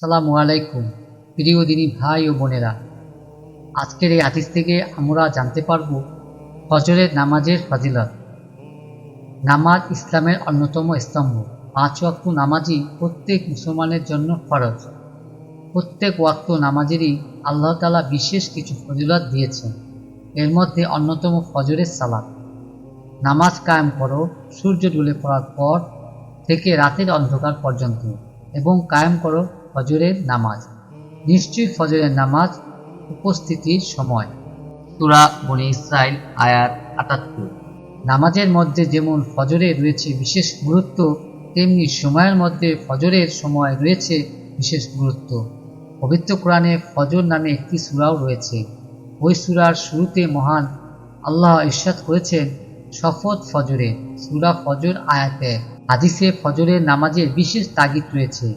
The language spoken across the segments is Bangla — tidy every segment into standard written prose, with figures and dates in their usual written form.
আসসালামু আলাইকুম প্রিয় দিনী ভাই ও বোনেরা, আজকের এই হাদিস থেকে আমরা জানতে পারব ফজরের নামাজের ফজিলত। নামাজ ইসলামের অন্যতম স্তম্ভ। 5 ওয়াক্ত নামাজই প্রত্যেক মুসলমানের জন্য ফরজ। প্রত্যেক ওয়াক্ত নামাজেরই আল্লাহ তাআলা বিশেষ কিছু ফজিলত দিয়েছেন। এর মধ্যে অন্যতম ফজরের সালাত। নামাজ কায়েম করো সূর্য ডুবে পড়ার পর থেকে রাতের অন্ধকার পর্যন্ত, এবং কায়েম করো ফজরের নামাজ। নিশ্চয়ই ফজরের নামাজ উপস্থিতির সময়। সূরা বনী ইসরাইল আয়াত ৭৮। নামাজের মধ্যে যেমন ফজরে রয়েছে বিশেষ গুরুত্ব, তেমনি সময়ের মধ্যে ফজরের সময় রয়েছে বিশেষ গুরুত্ব। পবিত্র কোরআনে ফজর নামে একটি সূরাও রয়েছে। ওই সূরার শুরুতে মহান আল্লাহ ইরশাদ করেছেন, শপথ ফজরে। সূরা ফজর আয়াত ১। হাদিসে ফজরের নামাজের বিশেষ তাগিদ রয়েছে।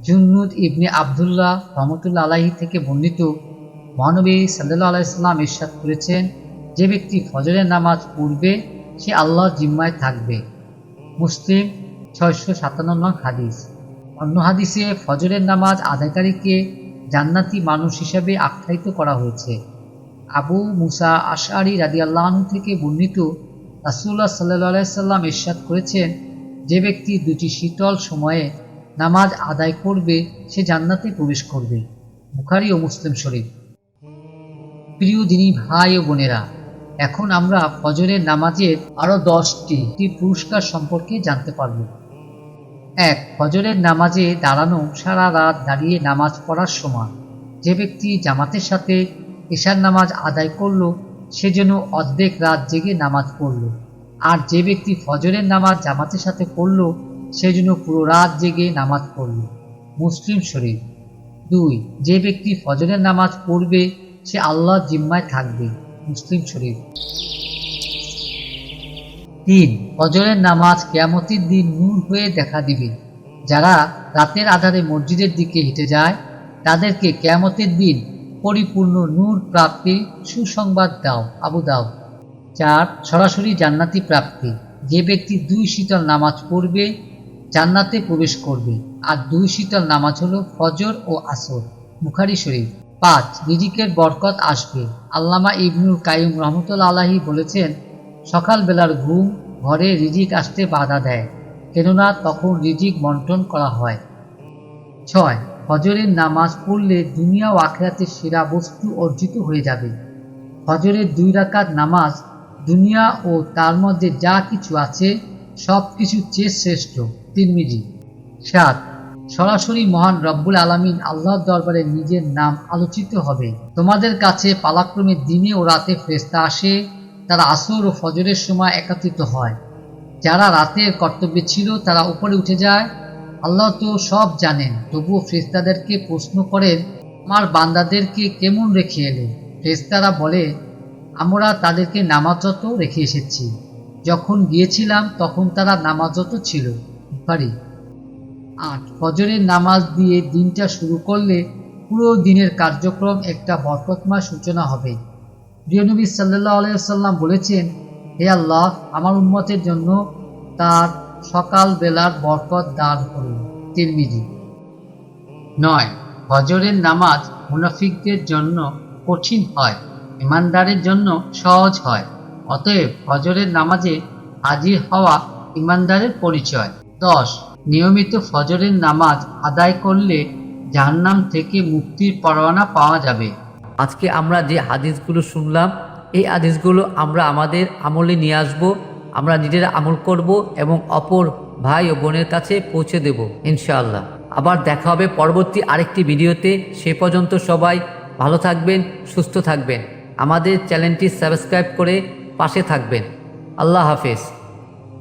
জুন্নুদ ইবনে আবদুল্লাহ রহমতুল্লাহ আলাইহি থেকে বর্ণিত, মহানবী সাল্লাল্লাহু আলাইহি সাল্লাম ইরশাদ করেছেন, যে ব্যক্তি ফজরের নামাজ পড়বে সে আল্লাহর জিম্মায় থাকবে। মুসলিম ৬৫৭ নং হাদিস। অন্য হাদিসে ফজরের নামাজ আদায়কারীকে জান্নাতি মানুষ হিসেবে আখ্যায়িত করা হয়েছে। আবু মুসা আশআরী রাদিয়াল্লাহু আনহু থেকে বর্ণিত, রাসূলুল্লাহ সাল্লাল্লাহু আলাইহি সাল্লাম ইরশাদ করেছেন, যে ব্যক্তি দুটি শীতল সময়ে নামাজ আদায় করবে সে জান্নাতে প্রবেশ করবে। বুখারী ও মুসলিম শরীফ। প্রিয় দিনী ভাই ও বোনেরা, এখন আমরা ফজরের নামাজের আরও 10টি পুরস্কার সম্পর্কে জানতে পারব। ১. ফজরের নামাজে দাঁড়ানো সারা রাত দাঁড়িয়ে নামাজ পড়ার সমান। যে ব্যক্তি জামাতের সাথে এশার নামাজ আদায় করল সে যেন অর্ধেক রাত জেগে নামাজ পড়ল, আর যে ব্যক্তি ফজরের নামাজ জামাতের সাথে পড়ল সে যেন পুরো রাত জেগে নামাজ পড়ল। মুসলিম শরীফ। ২. যে ব্যক্তি ফজরের নামাজ পড়বে সে আল্লাহর জিম্মায় থাকবে। মুসলিম শরীফ। ৩. ফজরের নামাজ কিয়ামতের দিন নূর হয়ে দেখা দিবে। যারা রাতের আঁধারে মসজিদের দিকে হেঁটে যায় তাদেরকে কিয়ামতের দিন পরিপূর্ণ নূর প্রাপ্তির সুসংবাদ দাও। আবু দাউদ। ৪. সরাসরি জান্নাতি প্রাপ্তি। যে ব্যক্তি 2 শীতল নামাজ পড়বে জান্নাতে প্রবেশ করবে, আর 2 শীতল নামাজ হলো ফজর ও আসর। বুখারী শরীফ। ৫. রিজিকের বরকত আসবে। আল্লামা ইবনুল কাইয়ুম রহমতুল্লাহ আলাইহি বলেছেন, সকালবেলার ঘুম ঘরে রিজিক আসতে বাধা দেয়, কেননা তখন রিজিক বন্টন করা হয়। ৬. ফজরের নামাজ পড়লে দুনিয়া ও আখিরাতের সেরা বস্তু অর্জিত হয়ে যাবে। ফজরের 2 রাকাত নামাজ দুনিয়া ও তার মধ্যে যা কিছু আছে সব কিছুর চেয়ে শ্রেষ্ঠ। তিরমিজি। ৭. সরাসরি মহান রব্বুল আলামিন আল্লাহর দরবারে নিজের নাম আলোচিত হবে। তোমাদের কাছে পালাক্রমে দিনে ও রাতে ফেরেশতা আসে, তারা আসর ও ফজরের সময় একত্রিত হয়। যারা রাতের কর্তব্যে ছিল তারা উপরে উঠে যায়। আল্লাহ তো সব জানেন, তবুও ফেরেশতাদেরকে প্রশ্ন করেন, আমার বান্দাদেরকে কেমন রেখে এলে? ফেরেশতারা বলে, আমরা তাদেরকে নামাজরত রেখে এসেছি। যখন গিয়েছিলাম তখন তারা নামাজরত ছিল। বুখারী। ৮. ফজরের নামাজ দিয়ে দিনটা শুরু করলে পুরো দিনের কার্যক্রম একটা বরকতময় সূচনা হবে। প্রিয় নবী সাল্লাল্লাহু আলাইহি ওয়াসাল্লাম বলেছেন, হে আল্লাহ, আমার উম্মতের জন্য তার সকাল বেলার বরকত দান করুন। তিরমিজি। ৯. ফজরের নামাজ মুনাফিকদের জন্য কঠিন হয়, ঈমানদারের জন্য সহজ হয়। অতএব ফজরের নামাজে হাজির হওয়া ঈমানদারের পরিচয়। ১০. নিয়মিত ফজরের নামাজ আদায় করলে জাহান্নাম থেকে মুক্তির পরোয়ানা পাওয়া যাবে। আজকে আমরা যে হাদিসগুলো শুনলাম, এই হাদিসগুলো আমরা আমাদের আমলে নিয়ে আসব। আমরা নিজেরা আমল করব এবং অপর ভাই ও বোনের কাছে পৌঁছে দেব ইনশাআল্লাহ। আবার দেখা হবে পরবর্তী আরেকটি ভিডিওতে। সে পর্যন্ত সবাই ভালো থাকবেন, সুস্থ থাকবেন। আমাদের চ্যানেলটি সাবস্ক্রাইব করে পাশে থাকবেন। আল্লাহ হাফেজ।